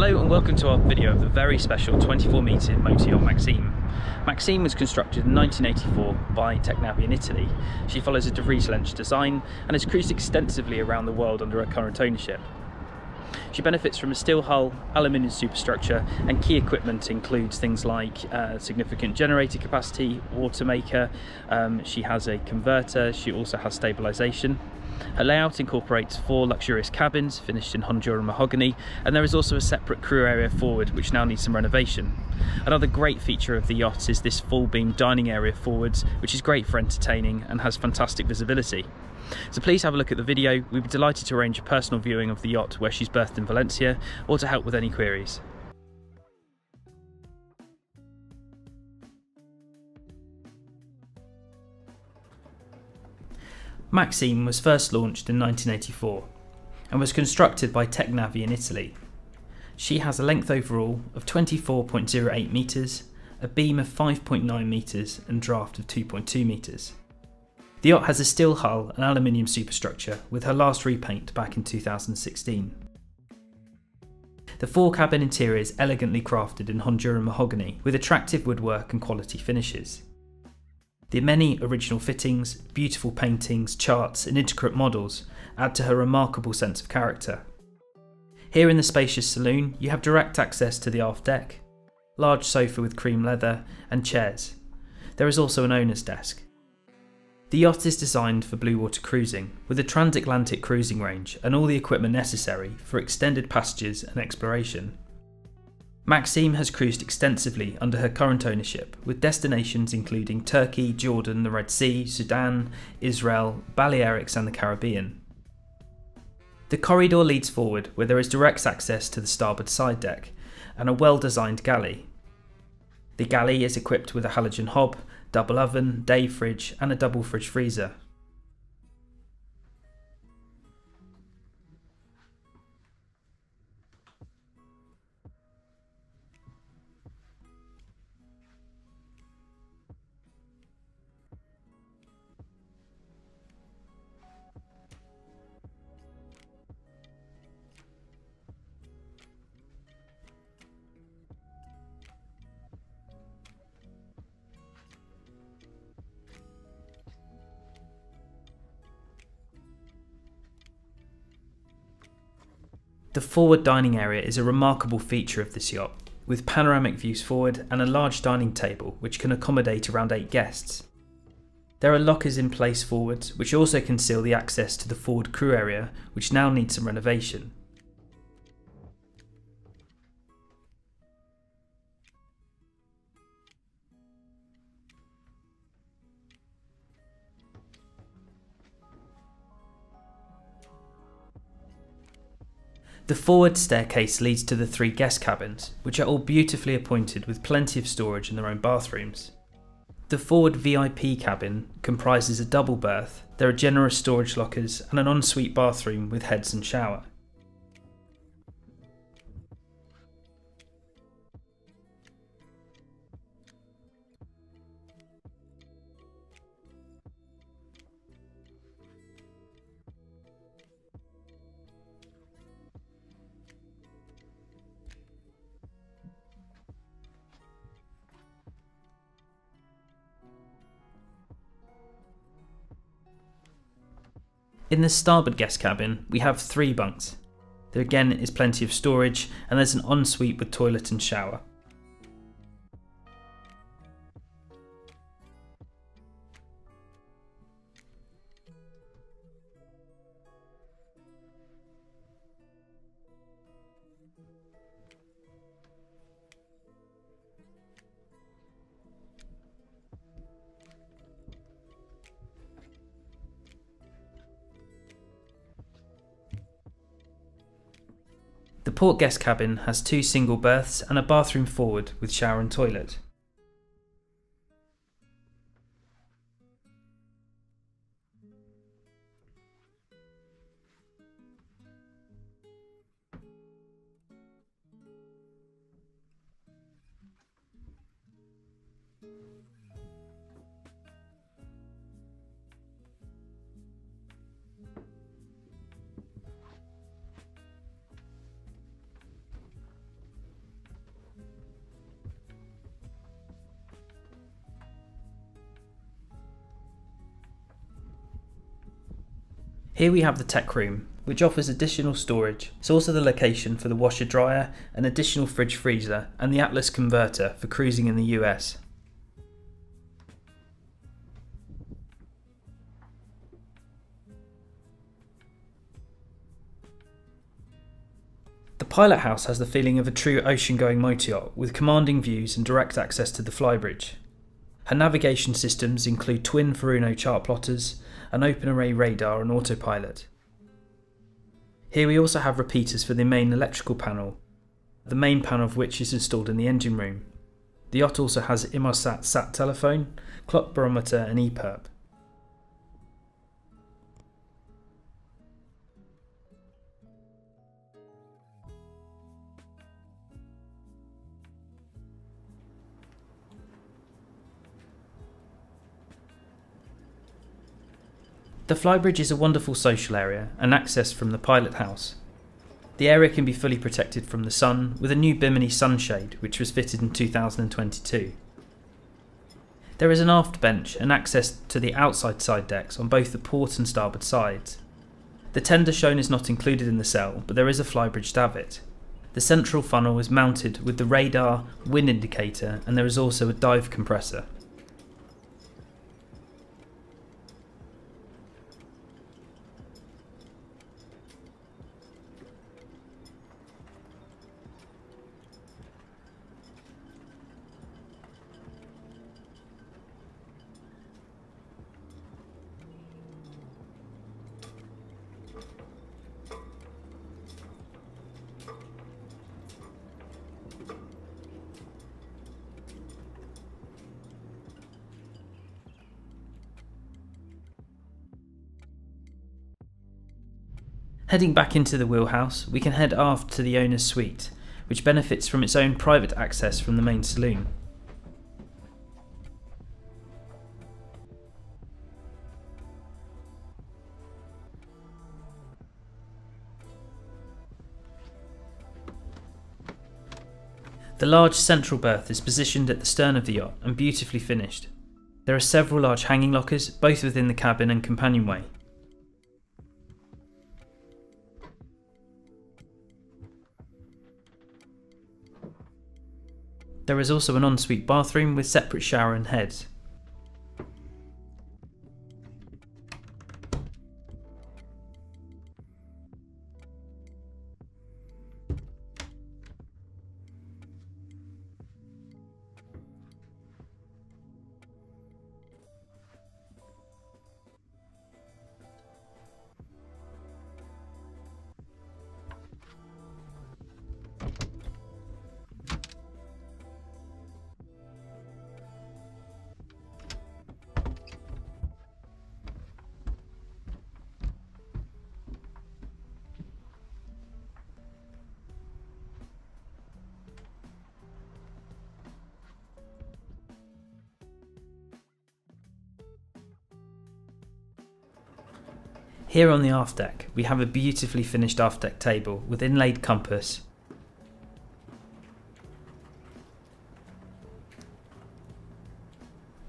Hello and welcome to our video of the very special 24-metre motor yacht Maxime. Maxime was constructed in 1984 by Tecnavi in Italy. She follows a De Vries Lentsch design and has cruised extensively around the world under her current ownership. She benefits from a steel hull, aluminium superstructure, and key equipment includes things like significant generator capacity, watermaker, she has a converter, she also has stabilization. Her layout incorporates 4 luxurious cabins finished in Honduran mahogany, and there is also a separate crew area forward which now needs some renovation. Another great feature of the yacht is this full beam dining area forwards, which is great for entertaining and has fantastic visibility. So please have a look at the video. We'd be delighted to arrange a personal viewing of the yacht where she's berthed in Valencia, or to help with any queries. Maxime was first launched in 1984 and was constructed by Tecnavi in Italy. She has a length overall of 24.08 metres, a beam of 5.9 metres and draft of 2.2 metres. The yacht has a steel hull and aluminium superstructure with her last repaint back in 2016. The 4-cabin interior is elegantly crafted in Honduran mahogany with attractive woodwork and quality finishes. The many original fittings, beautiful paintings, charts and intricate models add to her remarkable sense of character. Here in the spacious saloon you have direct access to the aft deck, large sofa with cream leather and chairs. There is also an owner's desk. The yacht is designed for bluewater cruising with a transatlantic cruising range and all the equipment necessary for extended passages and exploration. Maxime has cruised extensively under her current ownership, with destinations including Turkey, Jordan, the Red Sea, Sudan, Israel, Balearics and the Caribbean. The corridor leads forward where there is direct access to the starboard side deck and a well-designed galley. The galley is equipped with a halogen hob, double oven, day fridge and a double fridge freezer. The forward dining area is a remarkable feature of this yacht, with panoramic views forward and a large dining table which can accommodate around 8 guests. There are lockers in place forwards which also conceal the access to the forward crew area, which now needs some renovation. The forward staircase leads to the 3 guest cabins, which are all beautifully appointed with plenty of storage in their own bathrooms. The forward VIP cabin comprises a double berth, there are generous storage lockers and an ensuite bathroom with heads and shower. In the starboard guest cabin, we have 3 bunks. There again is plenty of storage and there's an ensuite with toilet and shower. The port guest cabin has 2 single berths and a bathroom forward with shower and toilet. Here we have the tech room, which offers additional storage. It's also the location for the washer dryer, an additional fridge freezer, and the Atlas converter for cruising in the US. The pilot house has the feeling of a true ocean-going motor yacht with commanding views and direct access to the flybridge. Her navigation systems include twin Furuno chart plotters, an open array radar and autopilot. Here we also have repeaters for the main electrical panel, the main panel of which is installed in the engine room. The yacht also has Inmarsat sat telephone, clock barometer and EPIRB. The flybridge is a wonderful social area and accessed from the pilot house. The area can be fully protected from the sun with a new Bimini sunshade which was fitted in 2022. There is an aft bench and access to the outside side decks on both the port and starboard sides. The tender shown is not included in the cell, but there is a flybridge davit. The central funnel is mounted with the radar, wind indicator, and there is also a dive compressor. Heading back into the wheelhouse, we can head aft to the owner's suite, which benefits from its own private access from the main saloon. The large central berth is positioned at the stern of the yacht and beautifully finished. There are several large hanging lockers, both within the cabin and companionway. There is also an ensuite bathroom with separate shower and heads. Here on the aft deck, we have a beautifully finished aft deck table with inlaid compass.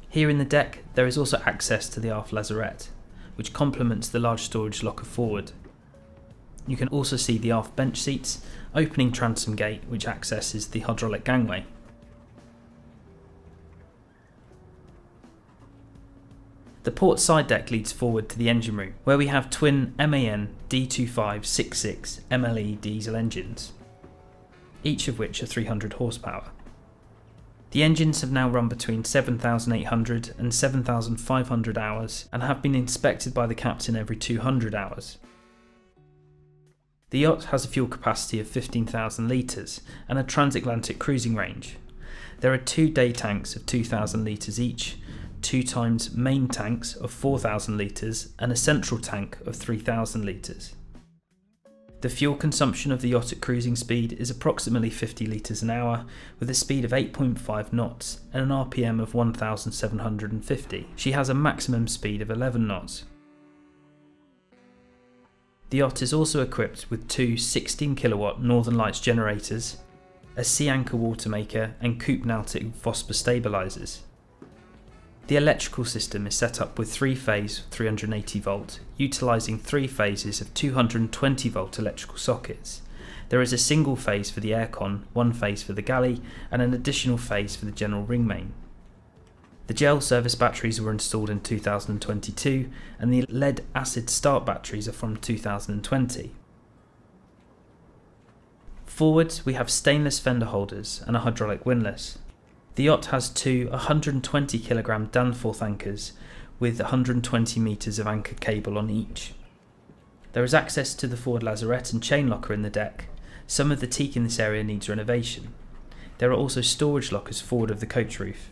Here in the deck, there is also access to the aft lazarette, which complements the large storage locker forward. You can also see the aft bench seats, opening transom gate which accesses the hydraulic gangway. The port side deck leads forward to the engine room, where we have twin MAN D2566 MLE diesel engines, each of which are 300 horsepower. The engines have now run between 7,800 and 7,500 hours and have been inspected by the captain every 200 hours. The yacht has a fuel capacity of 15,000 litres and a transatlantic cruising range. There are 2 day tanks of 2,000 litres each, 2 times main tanks of 4,000 litres and a central tank of 3,000 litres. The fuel consumption of the yacht at cruising speed is approximately 50 litres an hour with a speed of 8.5 knots and an RPM of 1,750. She has a maximum speed of 11 knots. The yacht is also equipped with 2 16 kilowatt Northern Lights generators, a sea anchor watermaker and coupe nautic phosphor stabilizers. The electrical system is set up with 3-phase 380 volt, utilising 3 phases of 220 volt electrical sockets. There is a single phase for the aircon, 1 phase for the galley, and an additional phase for the general ring main. The gel service batteries were installed in 2022, and the lead acid start batteries are from 2020. Forwards, we have stainless fender holders and a hydraulic windlass. The yacht has 2 120 kg Danforth anchors with 120 metres of anchor cable on each. There is access to the forward lazarette and chain locker in the deck. Some of the teak in this area needs renovation. There are also storage lockers forward of the coach roof.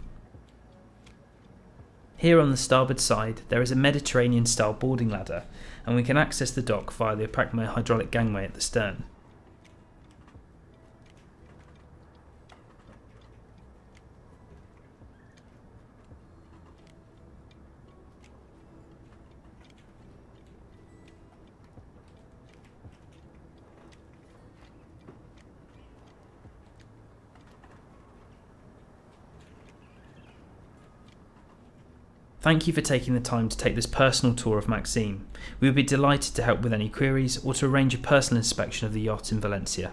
Here on the starboard side there is a Mediterranean style boarding ladder, and we can access the dock via the Pragma hydraulic gangway at the stern. Thank you for taking the time to take this personal tour of Maxime. We would be delighted to help with any queries or to arrange a personal inspection of the yacht in Valencia.